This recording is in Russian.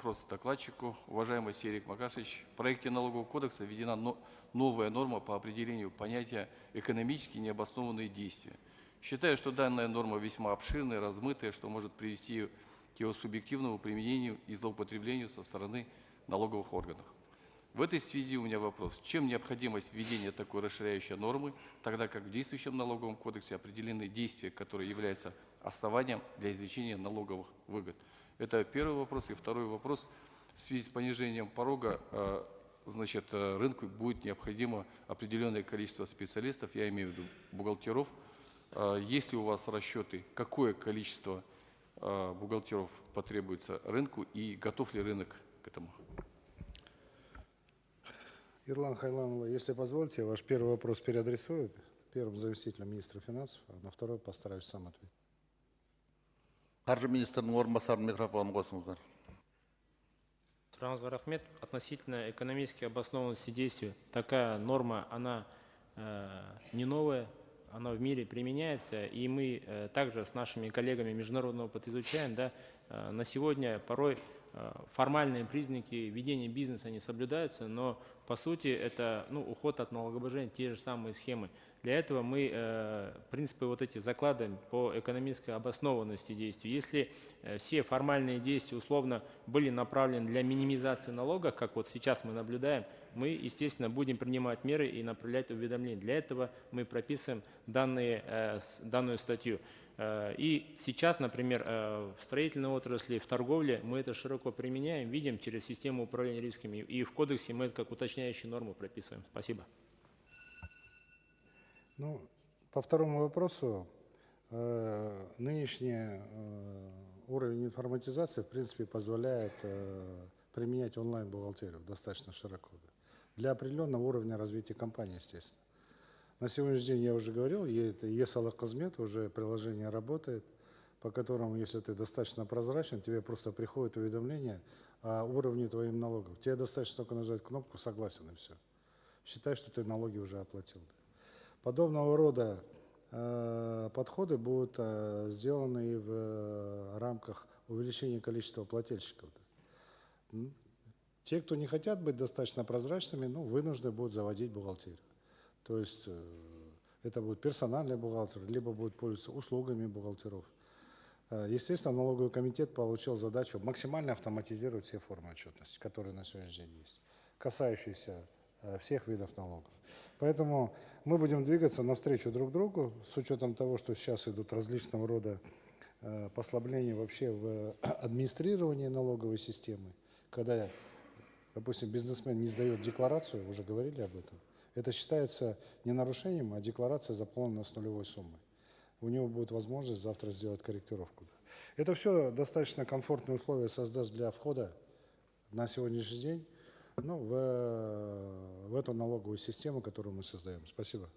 вопрос докладчику. Уважаемый Серик Макашевич, в проекте налогового кодекса введена новая норма по определению понятия «экономически необоснованные действия». Считаю, что данная норма весьма обширная, размытая, что может привести к его субъективному применению и злоупотреблению со стороны налоговых органов. В этой связи у меня вопрос. Чем необходимость введения такой расширяющей нормы, тогда как в действующем налоговом кодексе определены действия, которые являются основанием для извлечения налоговых выгод? Это первый вопрос. И второй вопрос. В связи с понижением порога, рынку будет необходимо определенное количество специалистов, я имею в виду бухгалтеров. Есть ли у вас расчеты, какое количество бухгалтеров потребуется рынку и готов ли рынок к этому? Ирлан Хайланова, если позволите, ваш первый вопрос переадресую первым заместителем министра финансов, а на второй постараюсь сам ответить. Қаржы министрінің орынбасарының микрофонын қосыңыздар. Сұрағыңызға рахмет. Относительно экономически обоснованности действий, такая норма, она не новая, она в мире применяется, и мы также с нашими коллегами международный опыт изучаем. Да, на сегодня порой формальные признаки ведения бизнеса не соблюдаются, но по сути это уход от налогообложения, те же самые схемы. Для этого мы принципы вот эти закладываем по экономической обоснованности действий. Если все формальные действия условно были направлены для минимизации налога, как вот сейчас мы наблюдаем, мы, естественно, будем принимать меры и направлять уведомления. Для этого мы прописываем данную статью. И сейчас, например, в строительной отрасли, в торговле мы это широко применяем, видим через систему управления рисками. И в кодексе мы это как уточняющую норму прописываем. Спасибо. По второму вопросу, нынешний уровень информатизации, в принципе, позволяет применять онлайн-бухгалтерию достаточно широко. Для определенного уровня развития компании, естественно. На сегодняшний день, я уже говорил, ЕСАЛА-Казмет, уже приложение работает, по которому, если ты достаточно прозрачен, тебе просто приходит уведомление о уровне твоих налогов. Тебе достаточно только нажать кнопку «Согласен» и все. Считай, что ты налоги уже оплатил. Подобного рода подходы будут сделаны и в рамках увеличения количества плательщиков. Те, кто не хотят быть достаточно прозрачными, вынуждены будут заводить бухгалтерию. То есть это будет персональный бухгалтер, либо будет пользоваться услугами бухгалтеров. Естественно, налоговый комитет получил задачу максимально автоматизировать все формы отчетности, которые на сегодняшний день есть, касающиеся всех видов налогов. Поэтому мы будем двигаться навстречу друг другу, с учетом того, что сейчас идут различного рода послабления вообще в администрировании налоговой системы. Когда, допустим, бизнесмен не сдает декларацию, уже говорили об этом, это считается не нарушением, а декларация заполнена с нулевой суммой. У него будет возможность завтра сделать корректировку. Это все достаточно комфортные условия создаст для входа на сегодняшний день в эту налоговую систему, которую мы создаем. Спасибо.